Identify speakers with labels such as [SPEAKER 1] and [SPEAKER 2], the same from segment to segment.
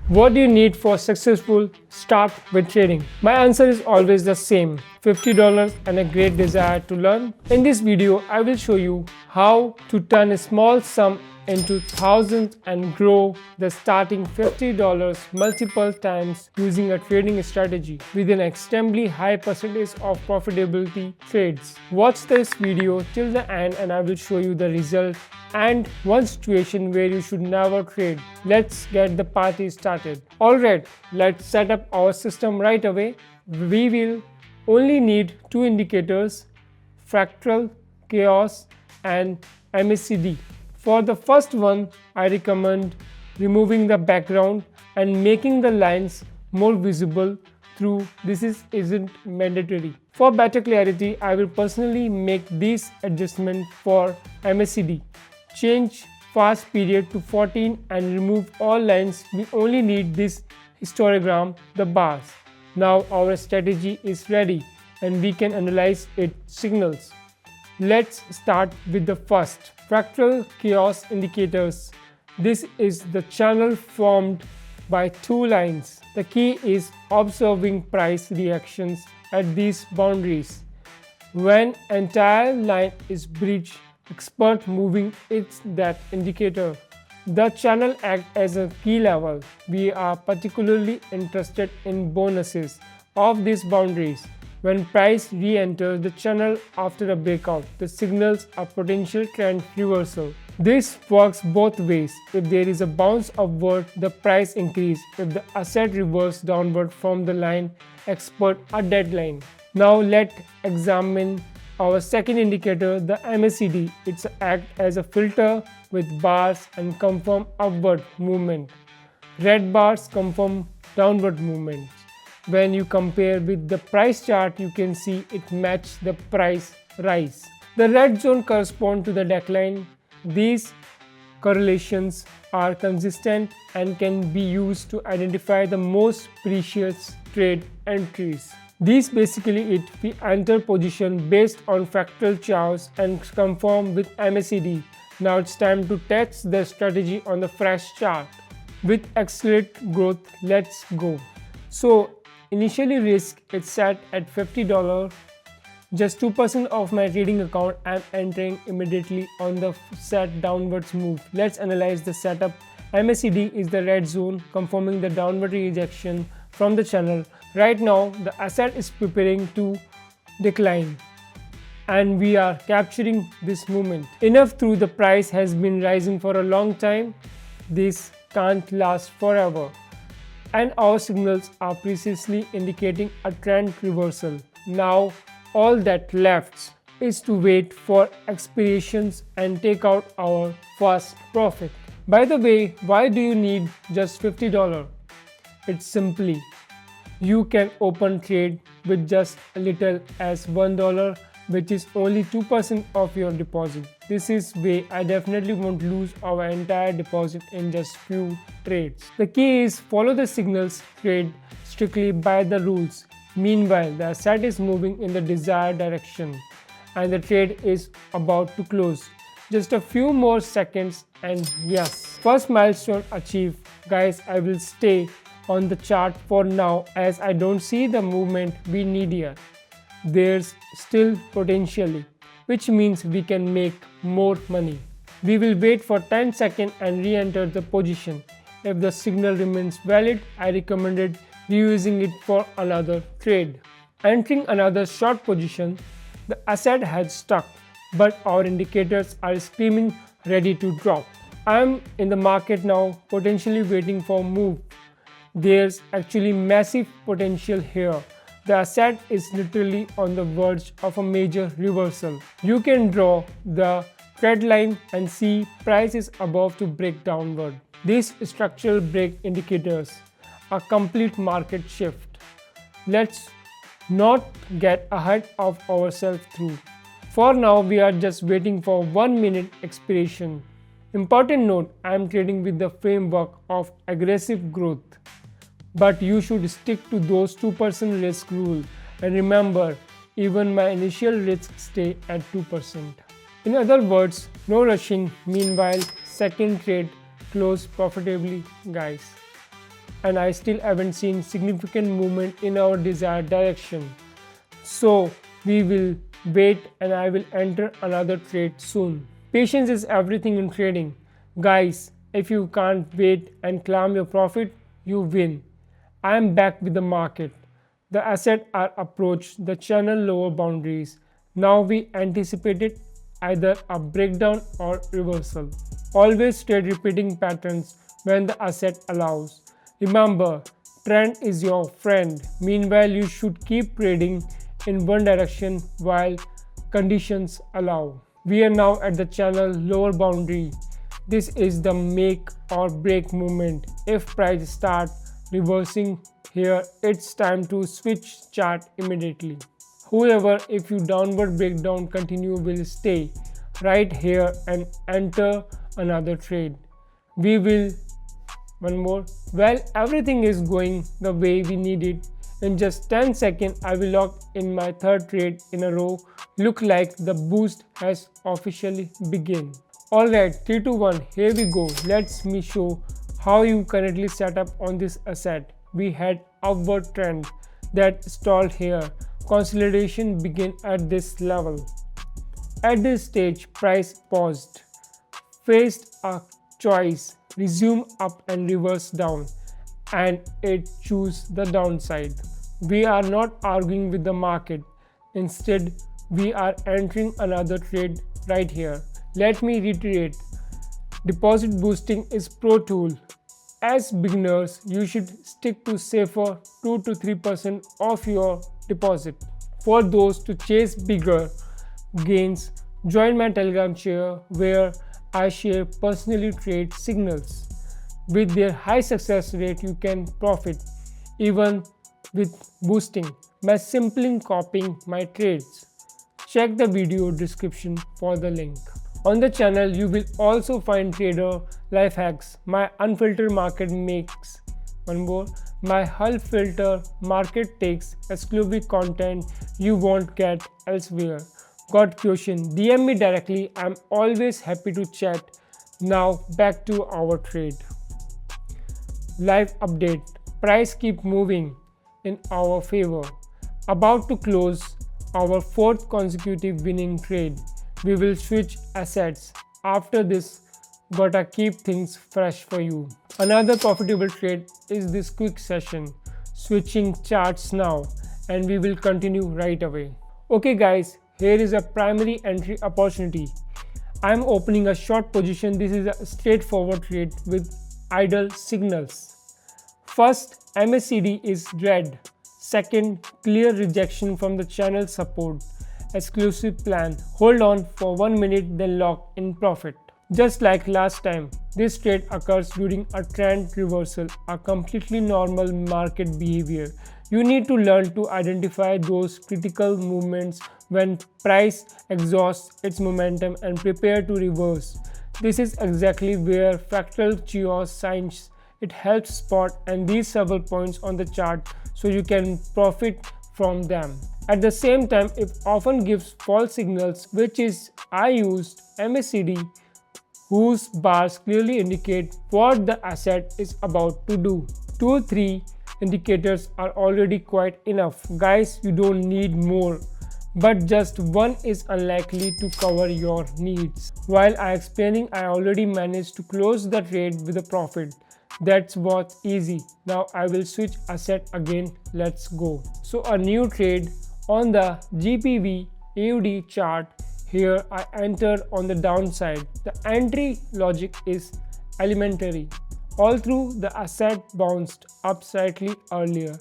[SPEAKER 1] What do you need for successful start with trading? My answer is always the same, $50 and a great desire to learn. In this video, I will show you how to turn a small sum into thousands and grow the starting $50 multiple times using a trading strategy with an extremely high percentage of profitability trades. Watch this video till the end and I will show you the result and one situation where you should never trade. Let's get the party started. Alright, let's set up our system right away. We will only need two indicators, Fractal Chaos and MACD. For the first one, I recommend removing the background and making the lines more visible through this isn't mandatory. For better clarity, I will personally make this adjustment for MACD. Change fast period to 14 and remove all lines. We only need this histogram, the bars. Now our strategy is ready and we can analyze its signals. Let's start with the first, Fractal Chaos indicators. This is the channel formed by two lines. The key is observing price reactions at these boundaries. When entire line is breached, expert moving is that indicator. The channel acts as a key level. We are particularly interested in bonuses of these boundaries. When price re-enters the channel after a breakout, this signals a potential trend reversal. This works both ways. If there is a bounce upward, the price increase. If the asset reverses downward from the line, expect a deadline. Now let's examine our second indicator, the MACD. It acts as a filter with bars and confirm upward movement. Red bars confirm downward movement. When you compare with the price chart, you can see it matches the price rise. The red zone corresponds to the decline. These correlations are consistent and can be used to identify the most precious trade entries. These basically it. We enter position based on Fractal Chaos and confirm with MACD. Now it's time to test the strategy on the fresh chart. With accelerate growth, let's go. So initially risk is set at $50. Just 2% of my trading account I'm entering immediately on the set downwards move. Let's analyze the setup. MACD is the red zone confirming the downward rejection from the channel. Right now the asset is preparing to decline and we are capturing this movement. Enough through the price has been rising for a long time. This can't last forever. And our signals are precisely indicating a trend reversal. Now all that left is to wait for expirations and take out our first profit. By the way, why do you need just $50? It's simply you can open trade with just a little as $1, which is only 2% of your deposit. This is way I definitely won't lose our entire deposit in just few trades. The key is follow the signals, trade strictly by the rules. Meanwhile, the asset is moving in the desired direction and the trade is about to close. Just a few more seconds and yes, first milestone achieved. Guys, I will stay on the chart for now as I don't see the movement we need here. There's still potentially, which means we can make more money. We will wait for 10 seconds and re-enter the position. If the signal remains valid, I recommended reusing it for another trade. Entering another short position, the asset has stuck, but our indicators are screaming ready to drop. I'm in the market now, potentially waiting for a move. There's actually massive potential here. The asset is literally on the verge of a major reversal. You can draw the trend line and see price is about to break downward. These structural break indicators a complete market shift. Let's not get ahead of ourselves through. For now, we are just waiting for 1 minute expiration. Important note, I am trading with the framework of aggressive growth. But you should stick to those 2% risk rule and remember, even my initial risk stay at 2%. In other words, no rushing. Meanwhile, second trade close profitably, guys. and I still haven't seen significant movement in our desired direction. So we will wait and I will enter another trade soon. Patience is everything in trading. Guys, if you can't wait and climb your profit, you win. I am back with the market. The asset are approached the channel lower boundaries. Now we anticipated either a breakdown or reversal. Always trade repeating patterns when the asset allows. Remember, trend is your friend. Meanwhile, you should keep trading in one direction while conditions allow. We are now at the channel lower boundary. This is the make or break movement. If price start reversing here, it's time to switch chart immediately. However, if you downward breakdown continue, will stay right here and enter another trade. We will one more. Well, everything is going the way we need it. In just 10 seconds, I will lock in my third trade in a row. Look like the boost has officially begun. Alright, 3 2 1, here we go. Let's me show how you currently set up on this asset. We had upward trend that stalled here. Consolidation began at this level. At this stage, price paused, faced a choice, resume up and reverse down, and it chose the downside. We are not arguing with the market. Instead, we are entering another trade right here. Let me reiterate, deposit boosting is pro tool. As beginners, you should stick to safer 2 to 3% of your deposit. For those to chase bigger gains, join my Telegram channel where I share personally trade signals. With their high success rate, you can profit even with boosting by simply copying my trades. Check the video description for the link. On the channel, you will also find trader life hacks, my unfiltered market makes, my hull filter market takes, exclusive content you won't get elsewhere. Got question? DM me directly. I'm always happy to chat. Now back to our trade. Live update. Price keep moving in our favor. About to close our fourth consecutive winning trade. We will switch assets. After this, gotta keep things fresh for you. Another profitable trade is this quick session. Switching charts now, and we will continue right away. Okay guys, here is a primary entry opportunity. I am opening a short position. This is a straightforward trade with idle signals. First, MACD is red. Second, clear rejection from the channel support. Exclusive plan. Hold on for 1 minute, then lock in profit. Just like last time, this trade occurs during a trend reversal, a completely normal market behavior. You need to learn to identify those critical movements when price exhausts its momentum and prepare to reverse. This is exactly where Fractal Chaos shines. It helps spot and these several points on the chart so you can profit from them. At the same time, it often gives false signals, which is I used MACD, whose bars clearly indicate what the asset is about to do. 2 or 3 indicators are already quite enough. Guys, you don't need more, but just one is unlikely to cover your needs. While I explaining, I already managed to close the trade with a profit. That's what's easy. Now I will switch asset again. Let's go. So a new trade on the GPV AUD chart. Here I entered on the downside. The entry logic is elementary. All through the asset bounced up slightly earlier.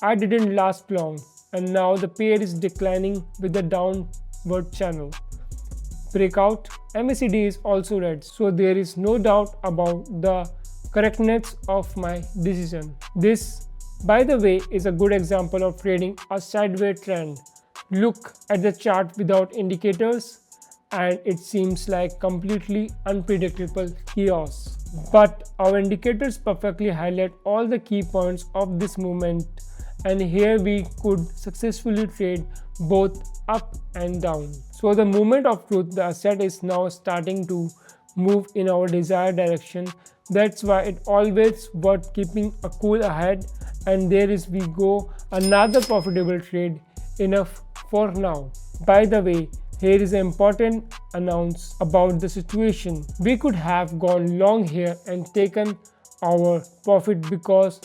[SPEAKER 1] I didn't last long, and now the pair is declining with the downward channel. Breakout. MACD is also red, so there is no doubt about the correctness of my decision. This, by the way, is a good example of trading a sideways trend. Look at the chart without indicators and it seems like completely unpredictable chaos. But our indicators perfectly highlight all the key points of this movement, and here we could successfully trade both up and down. So the moment of truth, the asset is now starting to move in our desired direction. That's why it always worth keeping a cool head. And there is we go, another profitable trade. Enough for now. By the way, here is an important announce about the situation. We could have gone long here and taken our profit because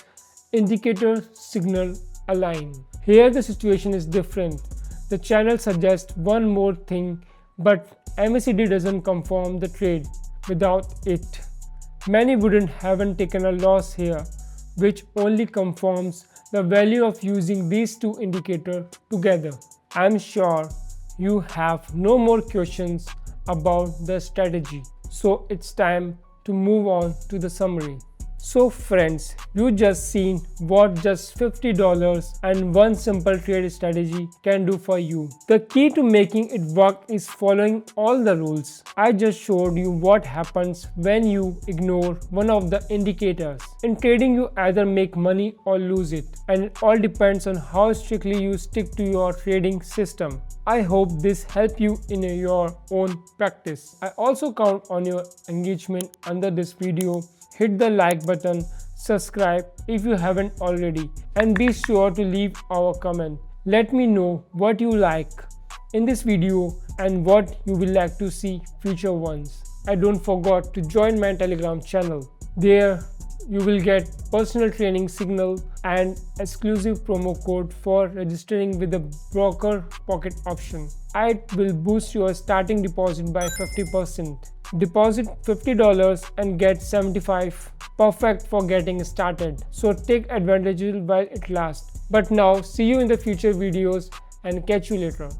[SPEAKER 1] indicator signal align. Here the situation is different. The channel suggests one more thing, but MACD doesn't confirm the trade. Without it, many wouldn't haven't taken a loss here, which only confirms the value of using these two indicators together. I'm sure you have no more questions about the strategy, so it's time to move on to the summary. So friends, you just seen what just $50 and one simple trade strategy can do for you. The key to making it work is following all the rules. I just showed you what happens when you ignore one of the indicators. In trading, you either make money or lose it, and it all depends on how strictly you stick to your trading system. I hope this helped you in your own practice. I also count on your engagement under this video. Hit the like button, subscribe if you haven't already, and be sure to leave our comment. Let me know what you like in this video and what you will like to see future ones. And don't forget to join my Telegram channel. There you will get personal training signal and exclusive promo code for registering with the broker pocket option. It will boost your starting deposit by 50%. Deposit $50 and get $75. Perfect for getting started. So take advantage while it lasts. But now see you in the future videos and catch you later.